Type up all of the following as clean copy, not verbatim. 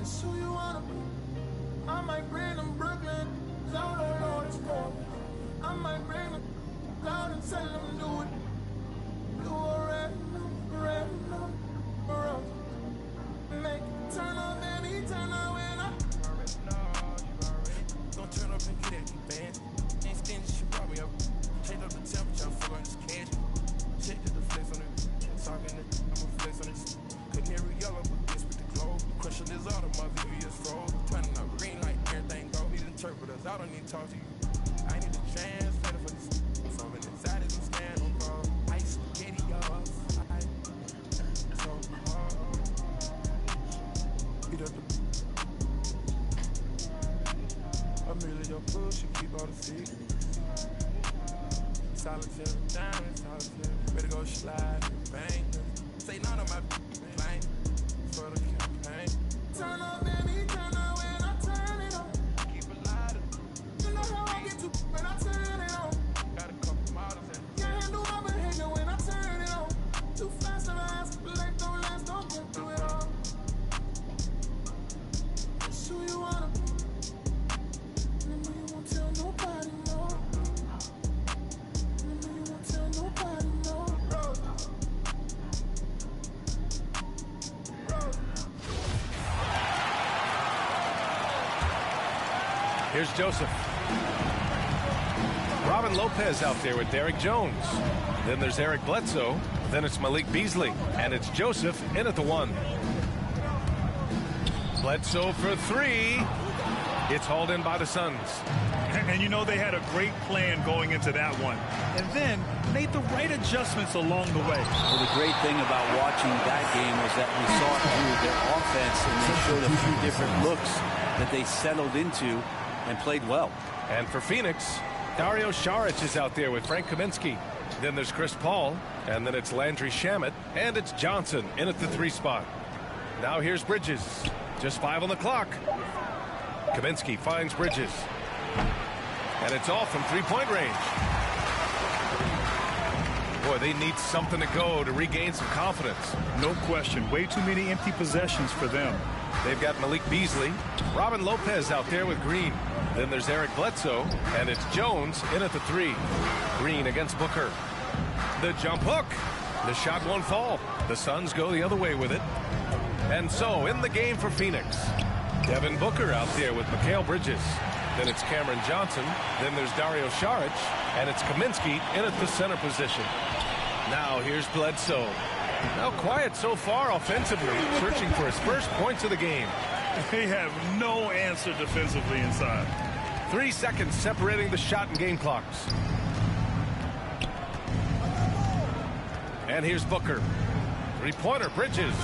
It's who you wanna be. I might bring them Brooklyn, cause I don't know what's going. I might bring them loud and tell them do it. You already know, around. Make it turn up, baby, turn up when I already know. Gonna turn up and get at me, man. Ain't stingy, she brought me up. Change up the temperature, fuck on this cash. Check the flex on it. Talking it, I'ma flex on this. Canary yellow, but this with the glow. Crushing this auto, my VVS froze. Turning up green like everything go. Need interpreters, I don't need to talk to you. I need a translator for this. So many inside is I'm stand on call. Ice spaghetti, y'all. So hard. Beat up the. I'm really your push, you keep all the feet. Solitary, diamond, solitary. Ready to go slide, bang. Say none of my bang for the campaign. Turn up, baby, turn up when I turn it on. Keep it lighter. You know how I get to when I turn it on. Got a couple models and can't handle my behavior when I turn it on. Too fast and fast, like don't last, don't get through it all. It's who you wanna be. Remember you won't tell nobody no. Remember you won't tell nobody no. Here's Joseph. Robin Lopez out there with Derek Jones. Then there's Eric Bledsoe. Then it's Malik Beasley. And it's Joseph in at the 1. Bledsoe for 3. It's hauled in by the Suns. And you know they had a great plan going into that one. And then made the right adjustments along the way. Well, the great thing about watching that game was that we saw through their offense and they showed a few different looks that they settled into and played well. And for Phoenix, Dario Saric is out there with Frank Kaminsky. Then there's Chris Paul, and then it's Landry Shamet, and it's Johnson in at the 3 spot. Now here's Bridges. Just 5 on the clock. Kaminsky finds Bridges. And it's all from 3-point range. Boy, they need something to go to regain some confidence. No question. Way too many empty possessions for them. They've got Malik Beasley, Robin Lopez out there with Green. Then there's Eric Bledsoe, and it's Jones in at the 3. Green against Booker. The jump hook. The shot won't fall. The Suns go the other way with it. And so in the game for Phoenix, Devin Booker out there with Mikal Bridges. Then it's Cameron Johnson. Then there's Dario Saric, and it's Kaminsky in at the center position. Now here's Bledsoe. Now quiet so far offensively, searching for his first points of the game. They have no answer defensively inside. 3 seconds separating the shot and game clocks. And here's Booker. 3-pointer, Bridges.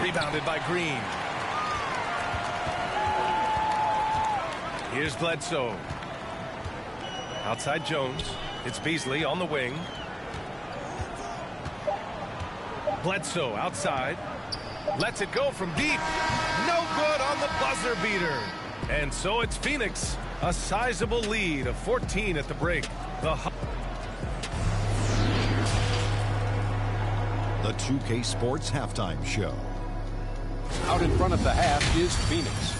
Rebounded by Green. Here's Bledsoe. Outside Jones. It's Beasley on the wing. Bledsoe outside. Lets it go from deep. No good on the buzzer beater. And so it's Phoenix. A sizable lead of 14 at the break. The 2K Sports Halftime Show. Out in front of the half is Phoenix.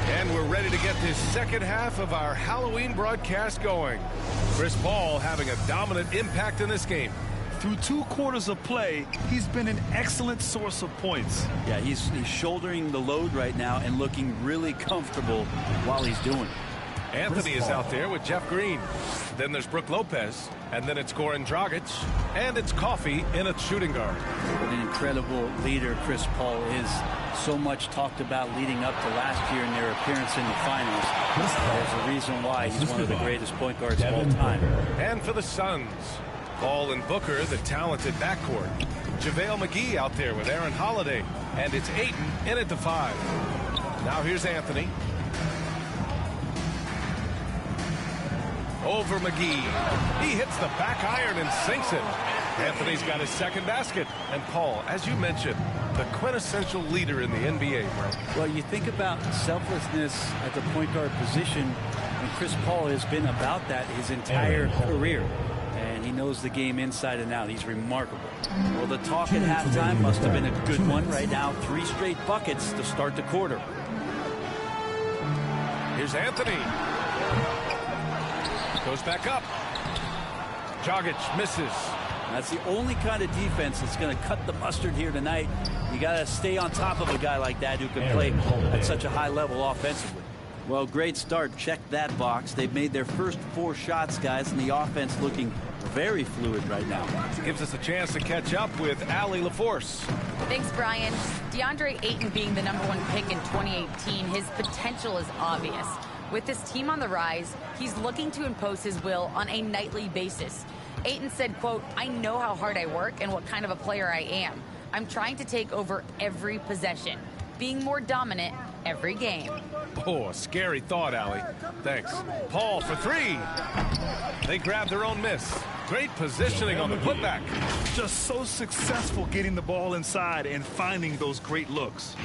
And we're ready to get this second half of our Halloween broadcast going. Chris Paul having a dominant impact in this game. Through 2 quarters of play, he's been an excellent source of points. Yeah, he's shouldering the load right now and looking really comfortable while he's doing it. Anthony is out there with Jeff Green. Then there's Brook Lopez. And then it's Goran Dragic. And it's Coffey in a shooting guard. What an incredible leader Chris Paul is. So much talked about leading up to last year in their appearance in the finals. There's a reason why he's one of the greatest point guards of all time. And for the Suns, Paul and Booker, the talented backcourt. JaVale McGee out there with Aaron Holiday. And it's Ayton in at the 5. Now here's Anthony. Over McGee. He hits the back iron and sinks it. Anthony's got his second basket. And Paul, as you mentioned, the quintessential leader in the NBA, Brent. Well, you think about selflessness at the point guard position, and Chris Paul has been about that his entire career. And he knows the game inside and out. He's remarkable. Well, the talk at halftime must have been a good one. Right now, 3 straight buckets to start the quarter. Here's Anthony. Goes back up. Dragic misses. That's the only kind of defense that's going to cut the mustard here tonight. You got to stay on top of a guy like that who can play at such a high level offensively. Well, great start. Check that box. They've made their first 4 shots, guys, and the offense looking very fluid right now. Gives us a chance to catch up with Allie LaForce. Thanks, Brian. DeAndre Ayton being the #1 pick in 2018, his potential is obvious. With his team on the rise, he's looking to impose his will on a nightly basis. Ayton said, quote, "I know how hard I work and what kind of a player I am. I'm trying to take over every possession, being more dominant every game." Oh, a scary thought, Allie. Thanks. Paul for 3. They grab their own miss. Great positioning on the putback. Just so successful getting the ball inside and finding those great looks.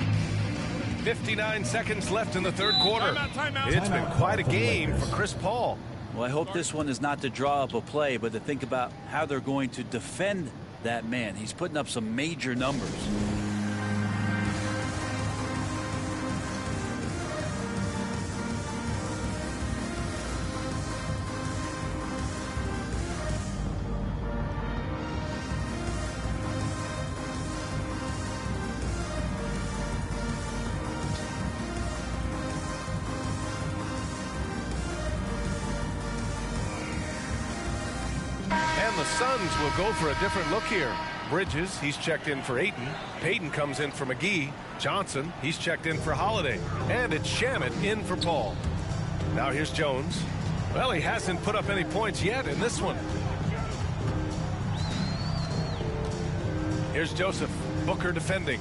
59 seconds left in the third quarter. It's been quite a game for Chris Paul. Well, I hope this one is not to draw up a play, but to think about how they're going to defend that man. He's putting up some major numbers. The Suns will go for a different look here. Bridges, he's checked in for Ayton. Payton comes in for McGee. Johnson, he's checked in for Holiday. And it's Shamet in for Paul. Now here's Jones. Well, he hasn't put up any points yet in this one. Here's Joseph. Booker defending.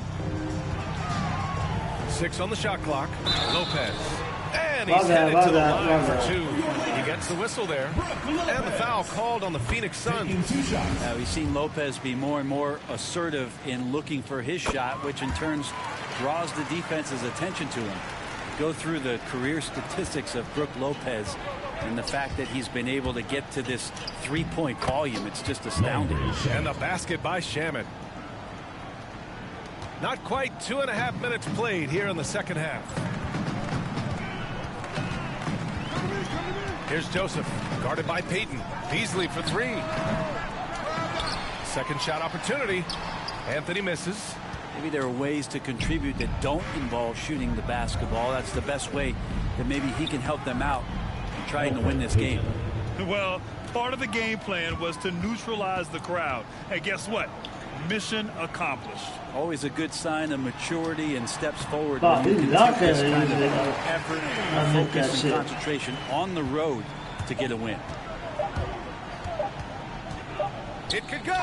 6 on the shot clock. Lopez. And he's headed to the line for 2. He gets the whistle there. And the foul called on the Phoenix Suns. Now, we've seen Lopez be more and more assertive in looking for his shot, which in turn draws the defense's attention to him. Go through the career statistics of Brook Lopez and the fact that he's been able to get to this 3-point volume. It's just astounding. And the basket by Shamet. Not quite 2.5 minutes played here in the second half. Here's Joseph, guarded by Payton. Beasley for 3. Second shot opportunity. Anthony misses. Maybe there are ways to contribute that don't involve shooting the basketball. That's the best way that maybe he can help them out in trying to win this game. Well, part of the game plan was to neutralize the crowd. And guess what? Mission accomplished. Always a good sign of maturity and steps forward when you can take this kind of effort, focus, and concentration on the road to get a win. It could go.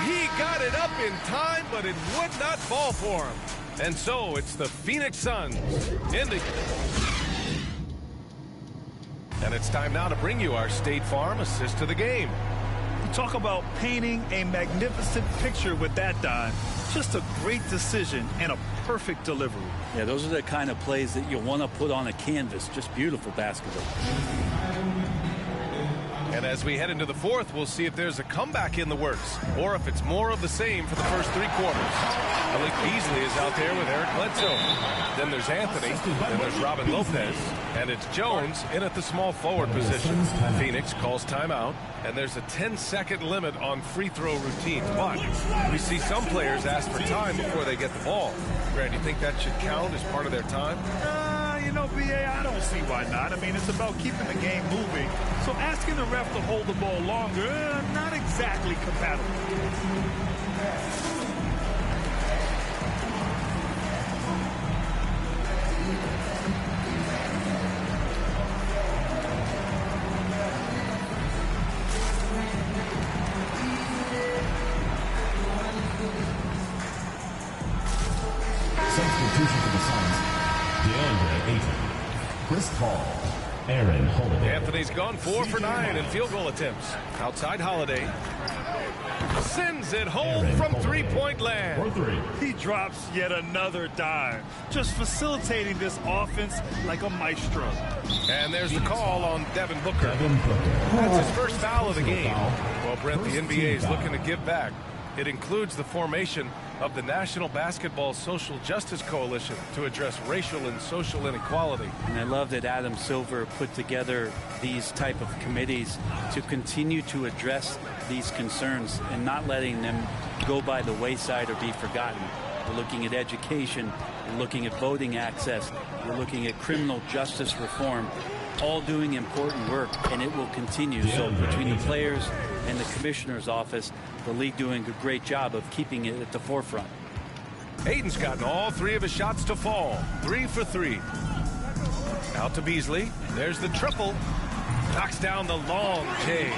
He got it up in time, but it would not fall for him. And so it's the Phoenix Suns ending. And it's time now to bring you our State Farm assist to the game. You talk about painting a magnificent picture with that dive. Just a great decision and a perfect delivery. Yeah, those are the kind of plays that you want to put on a canvas. Just beautiful basketball. And as we head into the fourth, we'll see if there's a comeback in the works or if it's more of the same for the first 3 quarters. Malik Beasley is out there with Eric Bledsoe. Then there's Anthony. Then there's Robin Lopez. And it's Jones in at the small forward position. Phoenix calls timeout. And there's a 10-second limit on free throw routines. But we see some players ask for time before they get the ball. Grant, do you think that should count as part of their time? You know, B.A., I don't see why not. I mean, it's about keeping the game moving. So asking the ref to hold the ball longer, not exactly compatible. Substitution for the Suns. DeAndre Ayton, Chris Paul, Aaron Holiday. Anthony's gone 4 for 9 in field goal attempts. Outside Holiday. Sends it home from three-point land. For three. He drops yet another dime, just facilitating this offense like a maestro. And there's the call on Devin Booker. Devin Booker. That's his first foul of the game. Foul. Well, Brent, the First NBA team is foul. looking to give back. It includes the formation of the National Basketball Social Justice Coalition to address racial and social inequality. And I love that Adam Silver put together these type of committees to continue to address these concerns and not letting them go by the wayside or be forgotten. We're looking at education, we're looking at voting access, we're looking at criminal justice reform, all doing important work, and it will continue. So between the players and the commissioner's office, the league doing a great job of keeping it at the forefront. Ayton's gotten all three of his shots to fall. 3 for 3. Out to Beasley. There's the triple. Knocks down the long J.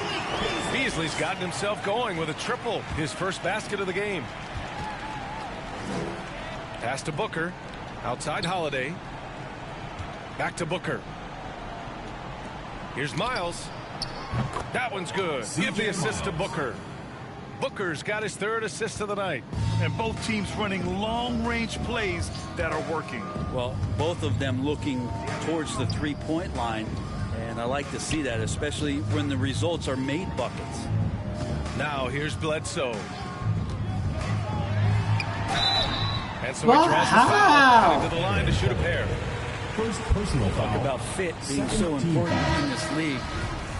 Beasley's gotten himself going with a triple. His first basket of the game. Pass to Booker. Outside Holiday. Back to Booker. Here's Miles. That one's good. Give the assist to Booker. Booker's got his third assist of the night. And both teams running long-range plays that are working. Well, both of them looking towards the three-point line, and I like to see that, especially when the results are made buckets. Now here's Bledsoe. And so he draws the foul. Heading to the line to shoot a pair. First personal foul. Talk about fit being so important in this league.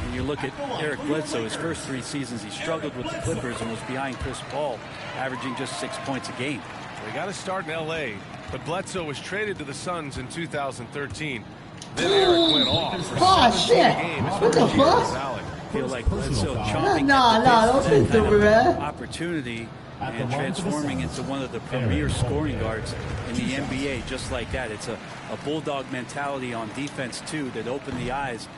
And you look at Eric Bledsoe, his first 3 seasons, he struggled with the Clippers and was behind Chris Paul, averaging just 6 points a game. They got to start in L.A., but Bledsoe was traded to the Suns in 2013. Then Eric went off for 17 games. What the fuck? I feel like Bledsoe chomping Don't at say the bit for stupid, that kind man. of opportunity and transforming into one of the premier scoring guards in the NBA, just like that. It's a bulldog mentality on defense, too, that opened the eyes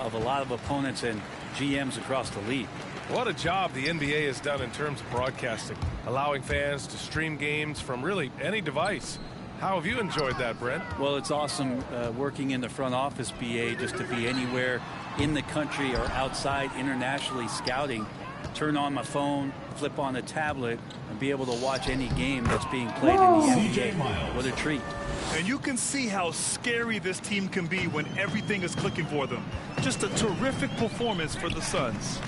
of a lot of opponents and GMs across the league. What a job the NBA has done in terms of broadcasting, allowing fans to stream games from really any device. How have you enjoyed that, Brent? Well, it's awesome working in the front office, BA, just to be anywhere in the country or outside internationally scouting. Turn on my phone, flip on the tablet, and be able to watch any game that's being played in the NBA. What a treat. And you can see how scary this team can be when everything is clicking for them. Just a terrific performance for the Suns.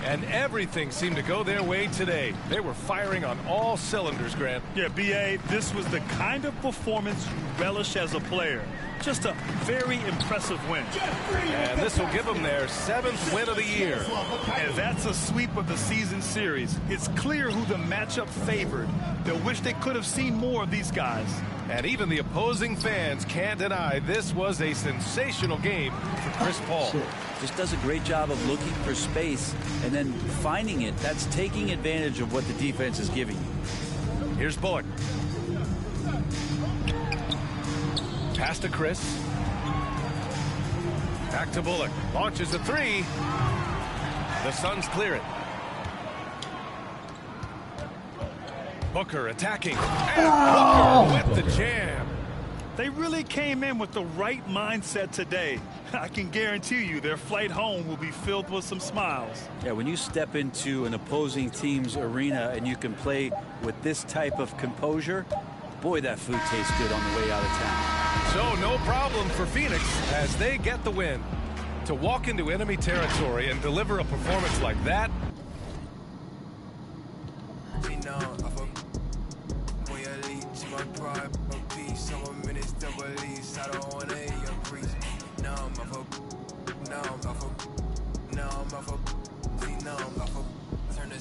And everything seemed to go their way today. They were firing on all cylinders, Grant. Yeah, B.A., this was the kind of performance you relish as a player. Just a very impressive win. And this will give them their 7th win of the year. And that's a sweep of the season series. It's clear who the matchup favored. They'll wish they could have seen more of these guys. And even the opposing fans can't deny this was a sensational game for Chris Paul. Just does a great job of looking for space and then finding it. That's taking advantage of what the defense is giving you. Here's Bullock. Pass to Chris. Back to Bullock. Launches a 3. The Suns clear it. Booker attacking. And Booker with the jam. They really came in with the right mindset today. I can guarantee you their flight home will be filled with some smiles. Yeah, when you step into an opposing team's arena and you can play with this type of composure, boy, that food tastes good on the way out of town. So no problem for Phoenix as they get the win. To walk into enemy territory and deliver a performance like that.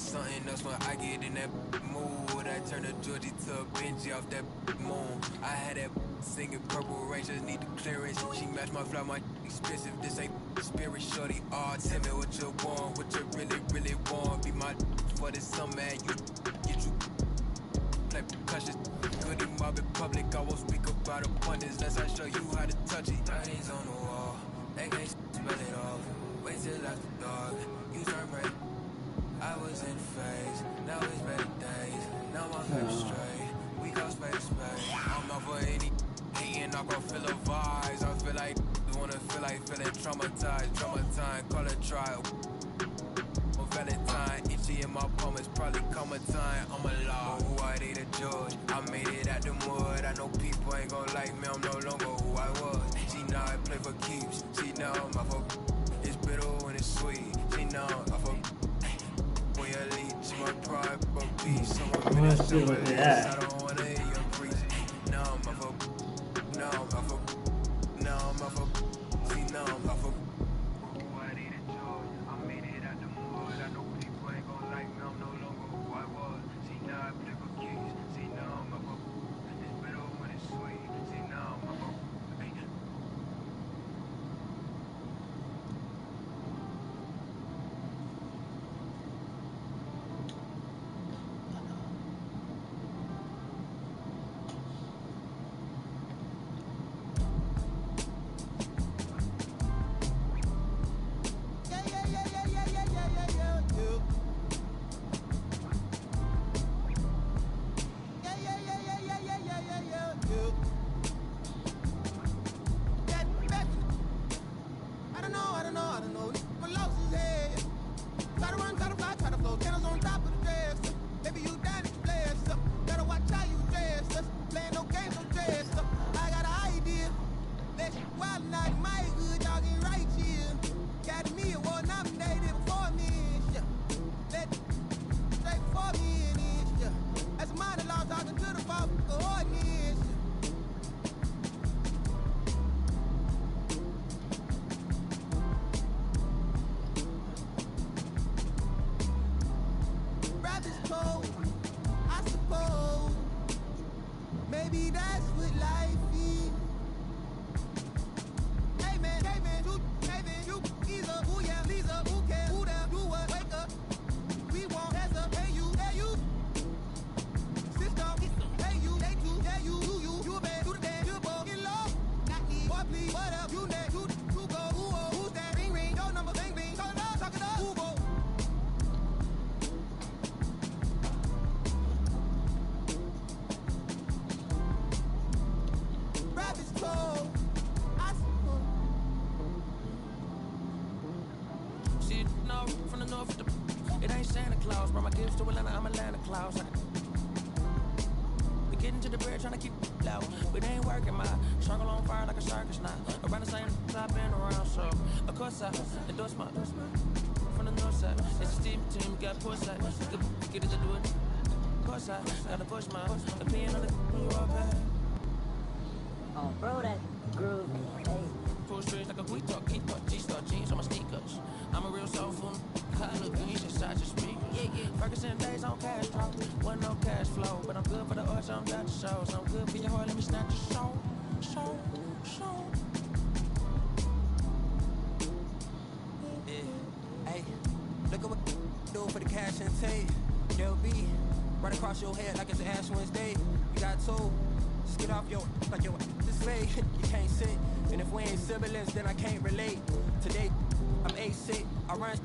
Something else when I get in that mood. I turn a Georgie to a Benji off that moon. I had that singing Purple Rangers need the clearance. She matched my fly, my expensive. This ain't spirit shorty. Oh, tell me what you want, what you really want. Be my for this summer, you get you play percussion. Goody mob in public, I won't speak about abundance unless I show you how to touch it. Writings on the wall, they can't spell it off. Wait till after dark, you turn red. I was in phase, now it's better days. Now my favorite straight, we go space. I'm out for any hating, I'm gon' feel the vibes. I feel like, wanna feel like feeling traumatized, call it trial. Valentine. Itchy in my palm, it's probably come a time. I'm a law, who I they the judge. I made it out the mud. I know people ain't gon' like me, I'm no longer who I was. She know I play for keeps. She know my fuck. It's bitter when it's sweet. She know I fuck. When you leave, she my pride, but peace. Someone been a show with this. I don't wanna hear your preach. No, my fuck. No, my fuck. No, my fuck. She know my fuck. Oh, bro, that groove. Hey. Full strings like a we talk, G-star jeans on my sneakers. I'm a real soulful. I look good, you should shot your speakers. Ferguson days on cash flow. Wasn't no cash flow, but I'm good for the arts, I'm down to shows. I'm good for your heart, let me snatch your soul. Yeah, hey, look at what do for the cash and tape. They'll be right across your head like it's Ash Wednesday. You got two, just get off your, like your, this fade. You can't sit, and if we ain't siblings, then I can't relate. Today, I'm A6, I run,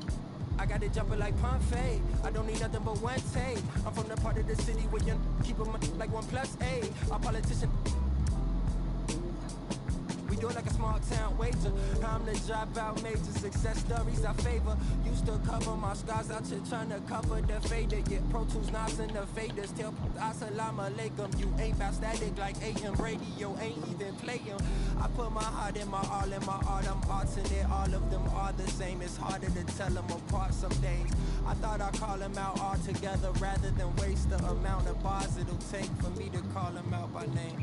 I got it jumping like Pompeii. I don't need nothing but one take. I'm from the part of the city where you keep them like 1+8. Our politician, we do it like a small town wager. I'm the dropout major, success stories I favor. Used to cover my scars out here trying to cover the fader. Yeah, Pro Tools, knobs and the faders. Tell assalamu alaikum. You ain't bout static like A.M. Brady. You ain't even playing. I put my heart in my all in my art. I'm arts in it. All of them are the same. It's harder to tell them apart some days. I thought I'd call them out all together rather than waste the amount of bars it'll take for me to call them out by name.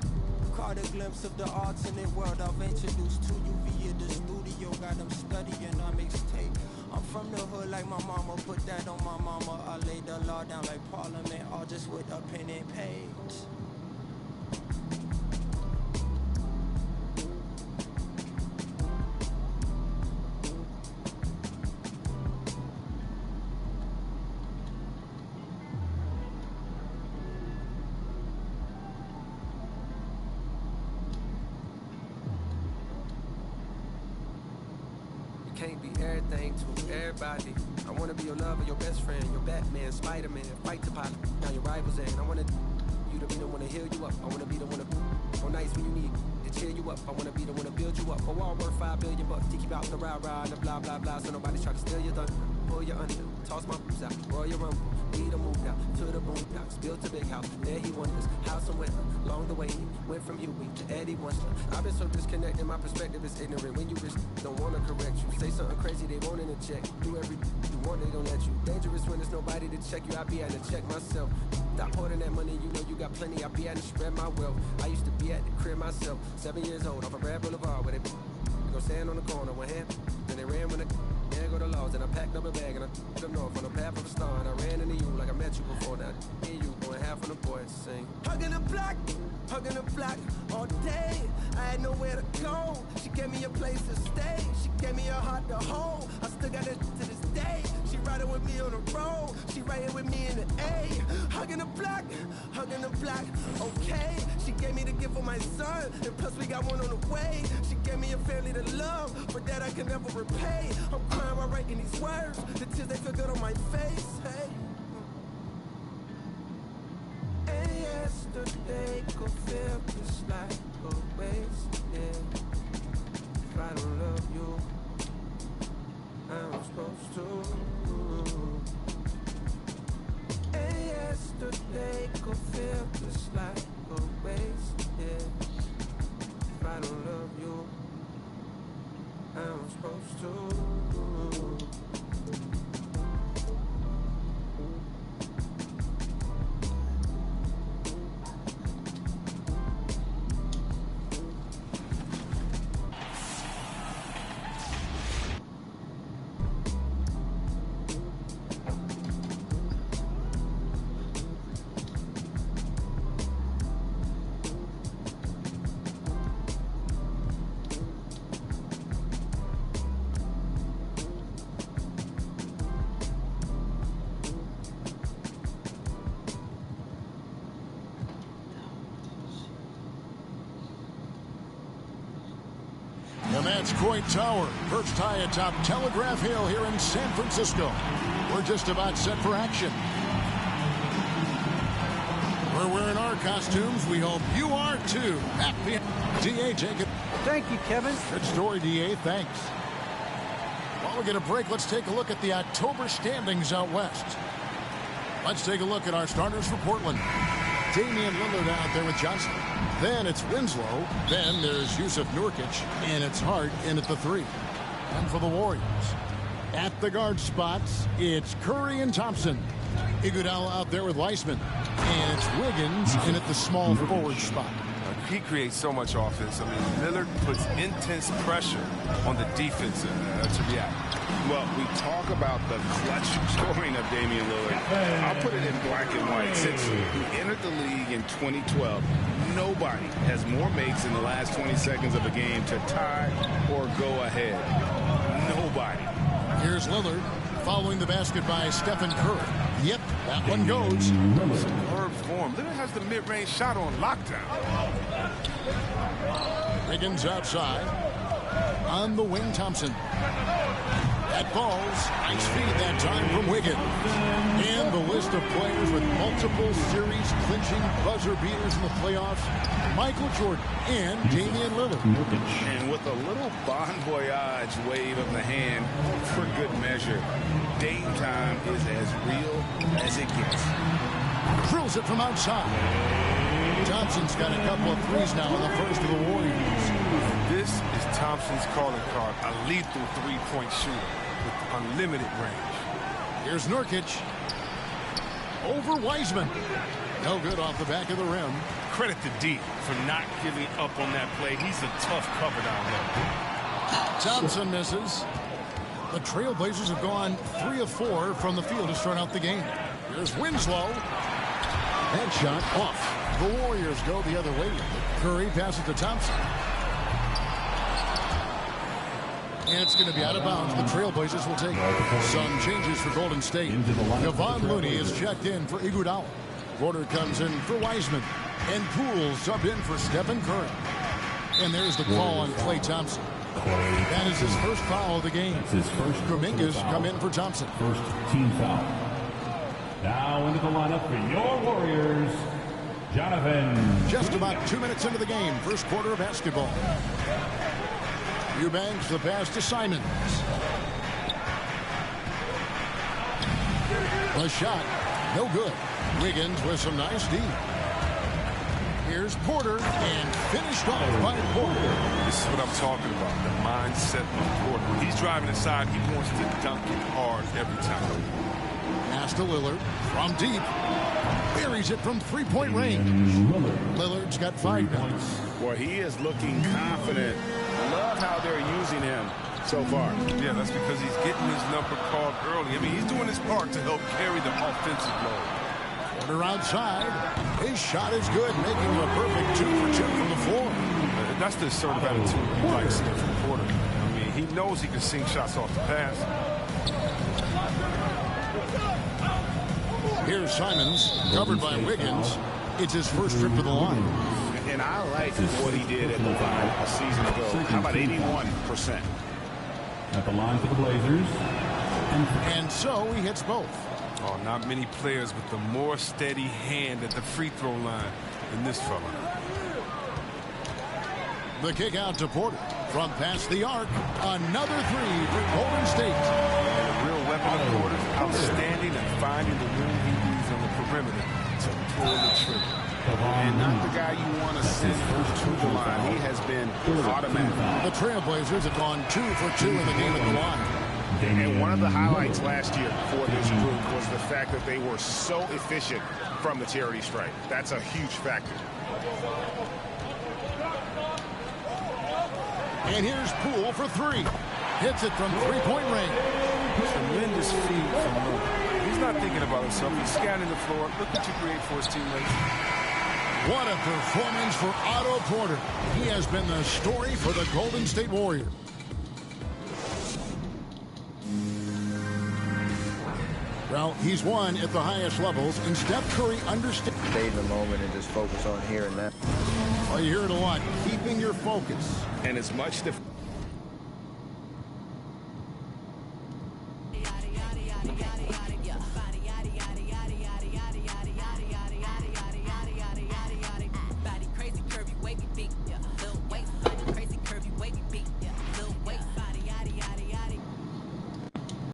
Caught a glimpse of the alternate world I've introduced to you via the studio. Got them studying on mixtape. I'm from the hood like my mama, put that on my mama. I laid the law down like Parliament, all just with a pen and page. Can't be everything to everybody. I wanna be your lover, your best friend, your Batman, Spider-Man. Fight the pot, now your rivals in. I wanna you to be the one to heal you up. I wanna be the one to on nights when you need to cheer you up. I wanna be the one to build you up. A wall worth $5 billion to keep out the rah-rah and the blah blah blah, so nobody's trying to steal your thunder. pull you under, toss my boots out, roll your rumble. We done moved out to the boondocks, built a big house. There he wonders, house and winter. Along the way, he went from Huey to Eddie Munster. I've been so disconnected, my perspective is ignorant. When you don't wanna correct you, say something crazy, they won't interject. Do every you want, they don't let you. Dangerous when there's nobody to check you. I be at to check myself. Stop hoarding that money, you know you got plenty. I be at to spread my wealth. I used to be at the crib myself, 7 years old, off a Brad Boulevard where they go stand on the corner, one hand, then they ran when there go the laws, and I packed up a bag and I took them north on the path of a star, and I ran into you like I met you before. Now me and you going half on the boys sing. Hugging the block all day. I had nowhere to go. She gave me a place to stay. She gave me a heart to hold. I still got it to this day. She riding with me on the road. She riding with me in the A. Hugging the block, okay. She gave me the gift of my son, and plus we got one on the way. She gave me a family to love, but that I can never repay. I'm crying while writing these words. The tears, they feel good on my face. Hey. And yesterday could feel just like a waste. Yeah. If I don't love you, I'm supposed to. And yesterday could feel just like a waste. Yeah. If I don't love you, I'm supposed to. That's Coit Tower, perched high atop Telegraph Hill here in San Francisco. We're just about set for action. We're wearing our costumes. We hope you are too. Happy D.A. Jacob. Thank you, Kevin. Good story, D.A. Thanks. While we get a break, let's take a look at the October standings out west. Let's take a look at our starters for Portland. Damian Lillard out there with Johnson. Then it's Winslow. Then there's Yusuf Nurkic. And it's Hart in at the 3. And for the Warriors, at the guard spots, it's Curry and Thompson. Iguodala out there with Weissman. And it's Wiggins in at the small forward spot. He creates so much offense. I mean, Lillard puts intense pressure on the defense to react. Well, we talk about the clutch scoring of Damian Lillard. I'll put it in black and white. Since he entered the league in 2012, nobody has more makes in the last 20 seconds of a game to tie or go ahead. Nobody. Here's Lillard following the basket by Stephen Curry. Yep, that one goes. Superb form. Lillard has the mid-range shot on lockdown. Wiggins outside. On the wing, Thompson. That falls. Nice feed that time from Wiggins. And the list of players with multiple series clinching buzzer beaters in the playoffs: Michael Jordan and Damian Lillard. And with a little bon voyage wave of the hand for good measure, Dame time is as real as it gets. Drills it from outside. Thompson's got a couple of threes now in the first of the Warriors. This is Thompson's calling card, a lethal three-point shooter with unlimited range. Here's Nurkic. Over Wiseman. No good off the back of the rim. Credit to D for not giving up on that play. He's a tough cover down there. Thompson misses. The Trailblazers have gone 3 of 4 from the field to start out the game. Here's Winslow. That shot off. The Warriors go the other way. Curry passes to Thompson. And it's going to be out of bounds. The Trailblazers will take some changes for Golden State. Kevon Looney is checked in for Iguodala. Porter comes in for Wiseman. And Poole subbed in for Stephen Curry. And there's the call on Klay Thompson. That is his first foul of the game. Kuminga's come in for Thompson. First team foul. Now into the lineup for your Warriors, Jonathan. Just about 2 minutes into the game, first quarter of basketball. Eubanks the pass to Simons. The shot, no good. Wiggins with some nice D. Here's Porter, and finished off by Porter. This is what I'm talking about, the mindset of Porter. When he's driving inside, he wants to dunk it hard every time. Pass to Lillard from deep. Buries it from three-point range. Lillard's got 5 points. Boy, he is looking confident. Love how they're using him so far. Yeah, that's because he's getting his number called early. I mean, he's doing his part to help carry the offensive load. Porter outside. His shot is good, making him a perfect 2 for 2 from the floor. That's the assertive attitude you like seeing from Porter. I mean, he knows he can sink shots off the pass. Here's Simons, covered by Wiggins. It's his first trip to the line. And I like what he did at the line a season ago. How about 81%? At the line for the Blazers. And so he hits both. Oh, not many players with a more steady hand at the free throw line than this fella. The kick out to Porter. From past the arc, another 3 for Golden State. And a real weapon of Porter's outstanding at finding the room he needs on the perimeter to pull the trigger. And not the guy you want to send to the line. He has been automatic. The Trailblazers have gone 2 for 2 in the game at the line. And one of the highlights last year for this group was the fact that they were so efficient from the charity stripe. That's a huge factor. And here's Poole for 3. Hits it from three-point range. Tremendous feed from Moore. He's not thinking about himself. He's scanning the floor. Look what you create for his teammates. What a performance for Otto Porter. He has been the story for the Golden State Warriors. Well, he's won at the highest levels, and Steph Curry understands. Stay in the moment and just focus on here and now. Well, you hear it a lot. Keeping your focus. And as much